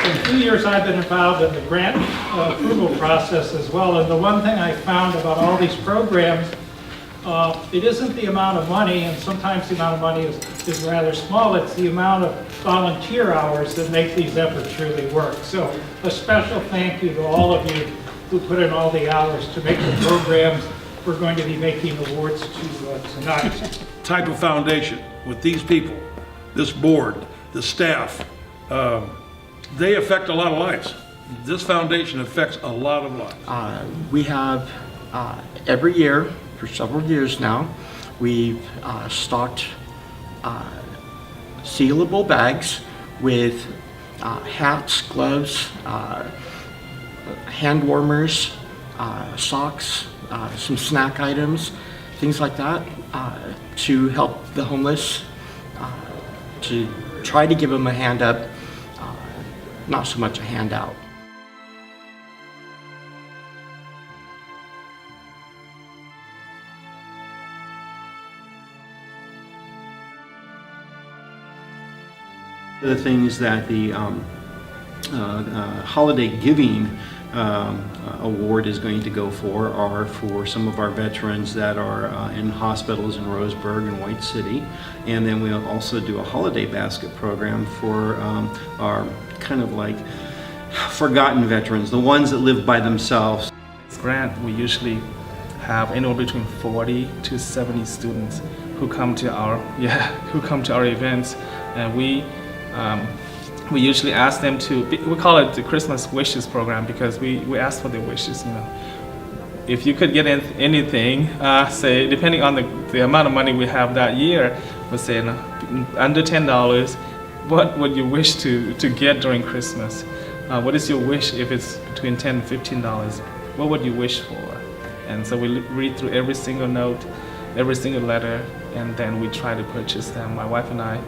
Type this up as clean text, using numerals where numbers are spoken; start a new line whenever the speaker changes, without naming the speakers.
In 2 years I've been involved in the grant approval process as well, and the one thing I found about all these programs, it isn't the amount of money, and sometimes the amount of money is rather small, it's the amount of volunteer hours that make these efforts really work. So a special thank you to all of you who put in all the hours to make the programs we're going to be making awards to tonight.
Type of foundation with these people, this board, the staff, they affect a lot of lives. This foundation affects a lot of lives.
We have every year for several years now, we've stocked sealable bags with hats, gloves, hand warmers, socks, some snack items, things like that, to help the homeless, to try to give them a hand up, not so much a handout.
The things that the Holiday Giving Award is going to go for are for some of our veterans that are in hospitals in Roseburg and White City. And then we'll also do a holiday basket program for our kind of like forgotten veterans, the ones that live by themselves.
This grant, we usually have anywhere between 40 to 70 students who come to our events, and we usually ask them to, we call it the Christmas Wishes program, because we ask for their wishes, you know. If you could get anything, say, depending on the amount of money we have that year, we'll say under $10, what would you wish to get during Christmas? What is your wish if it's between $10 and $15? What would you wish for? And so we read through every single note, every single letter, and then we try to purchase them. My wife and I